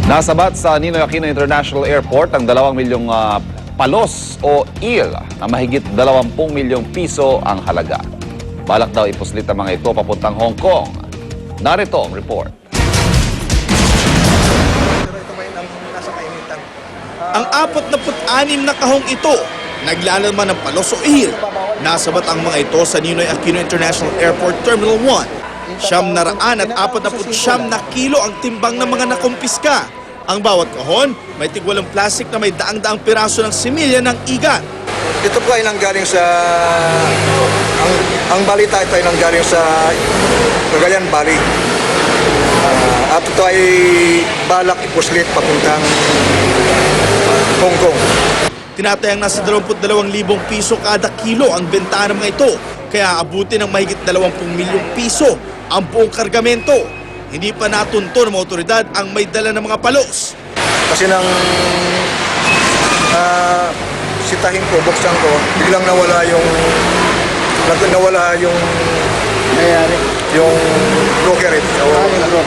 Nasabat sa Ninoy Aquino International Airport ang 2 milyong palos o eel na mahigit 20 milyong piso ang halaga. Balak daw ipuslit ang mga ito papuntang Hong Kong. Narito ang report. Ang 46 na kahong ito, naglalaman ng palos o eel. Nasabat ang mga ito sa Ninoy Aquino International Airport Terminal 1. 749 na kilo ang timbang ng mga nakumpiska. Ang bawat kahon, may tigwalang plastic na may daang-daang piraso ng similya ng igat. Ito po ay nanggaling sa... Ang balita ito ay nanggaling sa Cagayan Valley. At ito ay balak ipuslit papuntang Hong Kong. Tinatayang nasa 22,000 piso kada kilo ang benta ng mga ito. Kaya abutin ng mahigit 20 milyong piso ang buong kargamento. Hindi pa natunto ng mga otoridad ang may dala ng mga palos. Kasi nang sitahin ko, buksan ko, biglang nawala yung brokerage o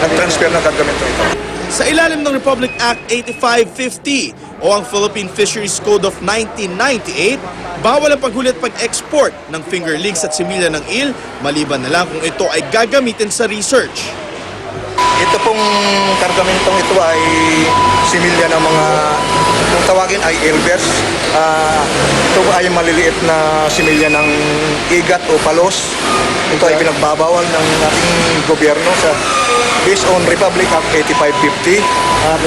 nag-transfer ng kargamento ito. Sa ilalim ng Republic Act 8550 o ang Philippine Fisheries Code of 1998, bawal ang paghuli at pag-export ng fingerlings at similya ng eel maliban na lang kung ito ay gagamitin sa research. Ito pong kargamentong ito ay similya ng mga, kung tawagin ay elvers. Ito ay maliliit na similya ng igat o palos. Ito ay pinagbabawal ng ating gobyerno sa based on Republic Act 8550 at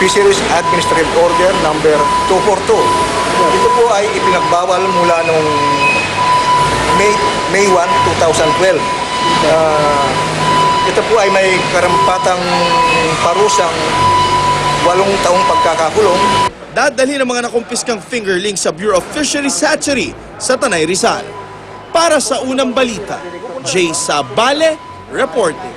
Fisheries Administrative Order number 242. Ito po ay ipinagbawal mula noong May 1, 2012. Ito po ay may karampatang parusang 8 taong pagkakakulong. Dadalhin ang mga nakumpiskang fingerlings sa Bureau of Fisheries Hatchery sa Tanay Rizal. Para sa unang balita, Jay Sabale, reporting.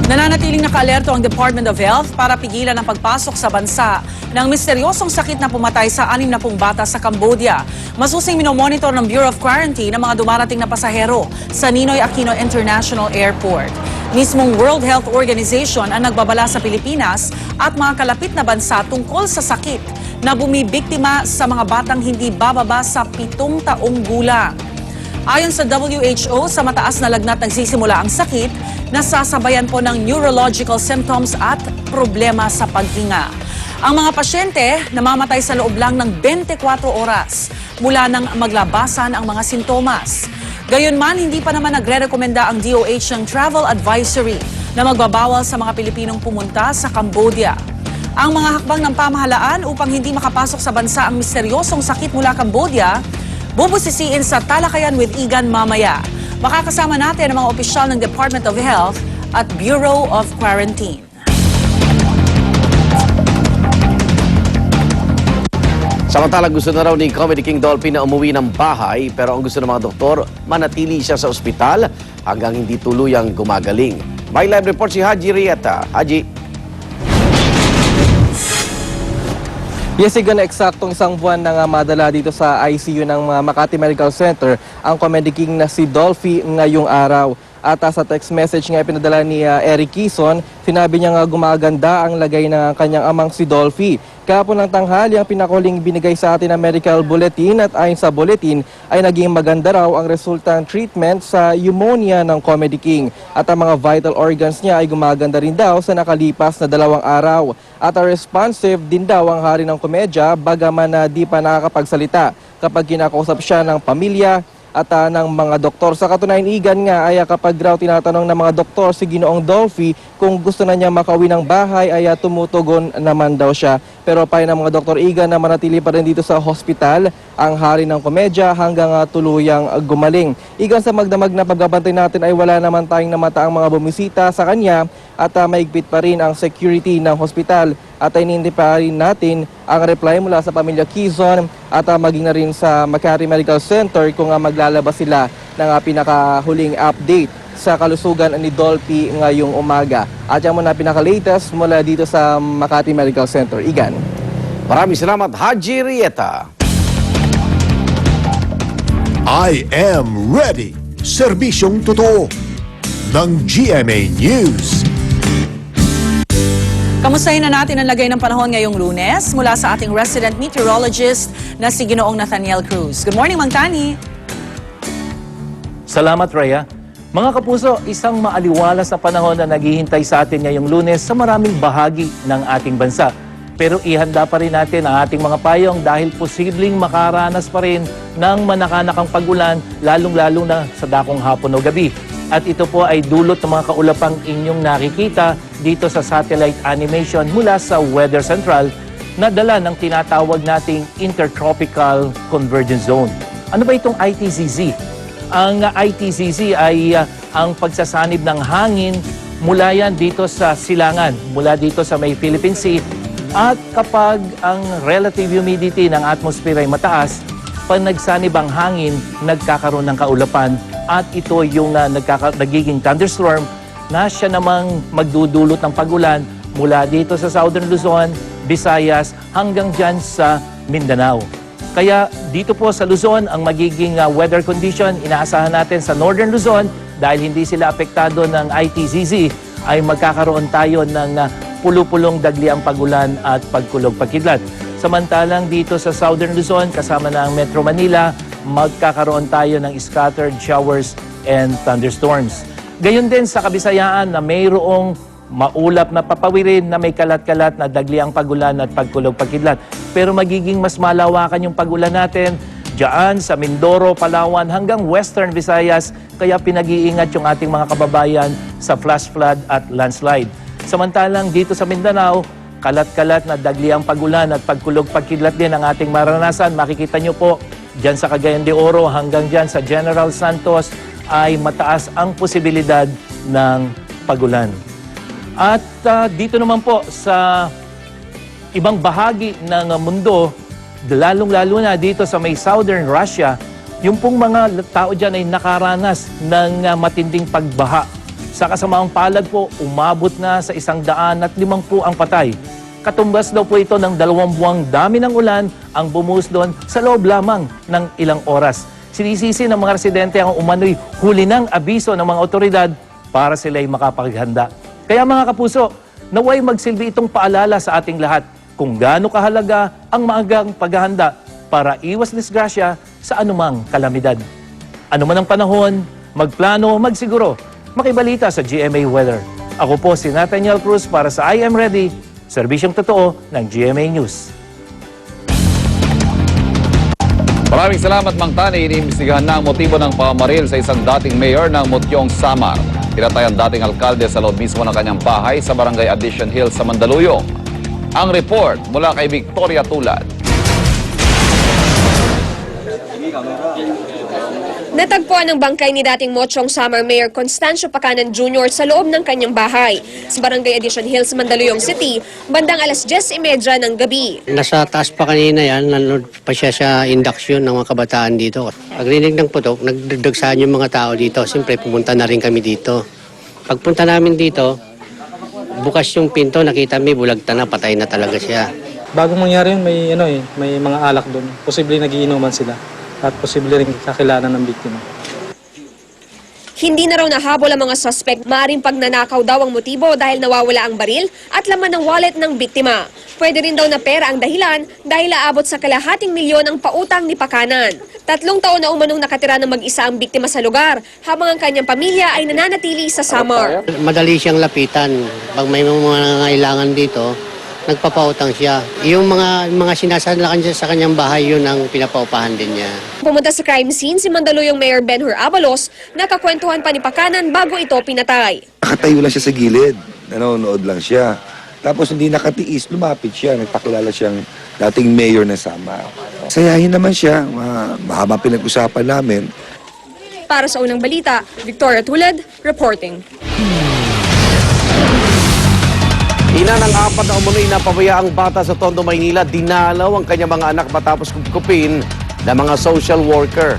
Nananatiling nakaalerto ang Department of Health para pigilan ang pagpasok sa bansa ng misteryosong sakit na pumatay sa 60 bata sa Cambodia. Masusing minomonitor ng Bureau of Quarantine ang mga dumarating na pasahero sa Ninoy Aquino International Airport. Mismong World Health Organization ang nagbabala sa Pilipinas at mga kalapit na bansa tungkol sa sakit na bumibiktima sa mga batang hindi bababa sa 7 taong gulang. Ayon sa WHO, sa mataas na lagnat nagsisimula ang sakit na sasabayan po ng neurological symptoms at problema sa paghinga. Ang mga pasyente namamatay sa loob lang ng 24 oras mula nang maglabasan ang mga sintomas. Gayunman, hindi pa naman nagre-rekomenda ang DOH ng travel advisory na magbabawal sa mga Pilipinong pumunta sa Cambodia. Ang mga hakbang ng pamahalaan upang hindi makapasok sa bansa ang misteryosong sakit mula Cambodia, bubusisiin sa Talakayan with Igan mamaya. Makakasama natin ang mga opisyal ng Department of Health at Bureau of Quarantine. Samantalang gusto na raw ni Comedy King Dolphy na umuwi ng bahay, pero ang gusto ng mga doktor, manatili siya sa ospital hanggang hindi tuluyang gumagaling. May live report si Haji Rieta. Haji. Yes, Igan, eksaktong 1 buwan na nga madala dito sa ICU ng Makati Medical Center ang Comedy King na si Dolphy ngayong araw. At sa text message nga pinadala ni Eric Quezon, sinabi niya nga gumaganda ang lagay ng kanyang amang si Dolphy. Kahapon ng tanghali ang pinakuling binigay sa atin ng medical bulletin at ayon sa bulletin ay naging maganda raw ang resultang treatment sa pneumonia ng Comedy King. At ang mga vital organs niya ay gumaganda rin daw sa nakalipas na 2 araw. At responsive din daw ang hari ng komedya bagaman na di pa nakakapagsalita kapag kinakausap siya ng pamilya at ng mga doktor. Sa katunayan, Igan nga ay kapag raw tinatanong ng mga doktor si Ginoong Dolphy kung gusto na niya makauwi ng bahay ay tumutugon naman daw siya. Pero payo ng mga doktor, Igan, na manatili pa rin dito sa hospital ang hari ng komedya hanggang tuluyang gumaling. Igan, sa magdamag na pagbabantay natin ay wala naman tayong namataang mga bumisita sa kanya at maigpit pa rin ang security ng hospital. At inintindi pa rin natin ang reply mula sa pamilya Quezon at maging na rin sa Makati Medical Center kung maglalabas sila ng pinakahuling update sa kalusugan ni Dolphy ngayong umaga. At yan muna pinaka-latest mula dito sa Makati Medical Center. Igan. Maraming salamat, Haji Rieta. I am ready. Serbisyong totoo ng GMA News. Kamustahin na natin ang lagay ng panahon ngayong Lunes mula sa ating resident meteorologist na si Ginoong Nathaniel Cruz. Good morning, Mang Tani. Salamat, Rhea. Mga kapuso, isang maaliwalas na panahon na naghihintay sa atin ngayong Lunes sa maraming bahagi ng ating bansa. Pero ihanda pa rin natin ang ating mga payong dahil posibleng makaranas pa rin ng manakanakang pag-ulan, lalong-lalo na sa dakong hapon o gabi. At ito po ay dulot ng mga kaulapang inyong nakikita dito sa satellite animation mula sa Weather Central na dala ng tinatawag nating Intertropical Convergence Zone. Ano ba itong ITCZ? Ang ITCZ ay ang pagsasanib ng hangin mula yan dito sa silangan, mula dito sa may Philippine Sea. At kapag ang relative humidity ng atmosphere ay mataas, pag nagsanib ang hangin, nagkakaroon ng kaulapan at ito yung nagiging thunderstorm na siya namang magdudulot ng pag-ulan mula dito sa Southern Luzon, Visayas hanggang dyan sa Mindanao. Kaya dito po sa Luzon, ang magiging weather condition, inaasahan natin sa Northern Luzon dahil hindi sila apektado ng ITCZ, ay magkakaroon tayo ng pulo-pulong dagliang pag-ulan at pagkulog-pagkidlat. Samantalang dito sa Southern Luzon, kasama na ang Metro Manila, magkakaroon tayo ng scattered showers and thunderstorms. Gayon din sa Kabisayaan na mayroong maulap na papawirin na may kalat-kalat na dagliang pag-ulan at pagkulog-pagkidlat. Pero magiging mas malawakan yung pag-ulan natin diyan sa Mindoro, Palawan hanggang Western Visayas, kaya pinag-iingat yung ating mga kababayan sa flash flood at landslide. Samantalang dito sa Mindanao, kalat-kalat na dagliang pag-ulan at pagkulog-pagkidlat din ang ating maranasan. Makikita nyo po, dyan sa Cagayan de Oro hanggang dyan sa General Santos ay mataas ang posibilidad ng pag-ulan. At dito naman po sa ibang bahagi ng mundo, lalong-lalo na dito sa may Southern Russia, yung pong mga tao dyan ay nakaranas ng matinding pagbaha. Sa kasamaang palad po, umabot na sa 105 ang patay. Katumbas daw po ito ng 2 buwang dami ng ulan ang bumuhos doon sa loob lamang ng ilang oras. Sinisisi ng mga residente ang umano'y huli ng abiso ng mga otoridad para sila'y makapaghanda. Kaya mga kapuso, naway magsilbi itong paalala sa ating lahat kung gaano kahalaga ang maagang paghahanda para iwas disgrasya sa anumang kalamidad. Ano man ang panahon, magplano, magsiguro. Makibalita sa GMA Weather. Ako po si Nathaniel Cruz para sa I Am Ready, serbisyong totoo ng GMA News. Maraming salamat, Mang Tani. Iniimbestigahan na ang motibo ng pamamaril sa isang dating mayor ng Mutyong, Samar. Pinatay ang dating alkalde sa loob mismo ng kanyang bahay sa Barangay Addition Hills sa Mandaluyong. Ang report mula kay Victoria Tulad. Natagpuan ang bangkay ni dating Mutyong Samar Mayor Constancio Pacanan Jr. sa loob ng kanyang bahay sa Barangay Addition Hills, Mandaluyong City, bandang alas 10:30 ng gabi. Nasa taas pa kanina yan, nanood pa siya sa induction ng mga kabataan dito. Pagrinig ng putok, nagdagdagsaan yung mga tao dito. Siyempre, pumunta na rin kami dito. Pagpunta namin dito, bukas yung pinto, nakita may bulagta na, patay na talaga siya. Bago mangyari yun, may mga alak doon. Posible nagiinuman sila at posible rin kakilala ng biktima. Hindi na raw nahabol ang mga suspect. Maaring pagnanakaw daw ang motibo dahil nawawala ang baril at laman ng wallet ng biktima. Pwede rin daw na pera ang dahilan dahil aabot sa ₱250,000 ang pautang ni Pacanan. 3 taon na umanong nakatira ng mag-isa ang biktima sa lugar, habang ang kanyang pamilya ay nananatili sa Samar. Madali siyang lapitan. Pag may mga nangailangan dito, nagpapautang siya. Yung mga sinasalakan siya sa kanyang bahay, yun ang pinapaupahan din niya. Pumunta sa crime scene si Mandaluyong Mayor Benhur Abalos, nakakwentuhan pa ni Pacanan bago ito pinatay. Nakatayo lang siya sa gilid, nanonood lang siya. Tapos hindi nakatiis, lumapit siya, nagpakilala siyang dating mayor ng Samar. Sayahin naman siya, mahaba pinag-usapan namin. Para sa unang balita, Victoria Tulad, reporting. Ina ng 4 na umunoy na pabayaang bata sa Tondo, Maynila, dinalaw ang kanyang mga anak matapos kupkupin ng mga social worker.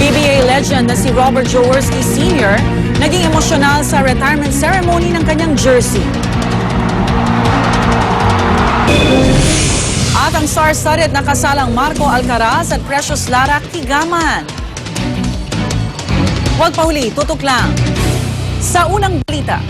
PBA legend na si Robert Jaworski Sr. naging emosyonal sa retirement ceremony ng kanyang jersey. At ang star-studded na kasalang Marco Alcaraz at Precious Lara Tigaman. Huwag pahuli, tutok lang. Sa unang balita.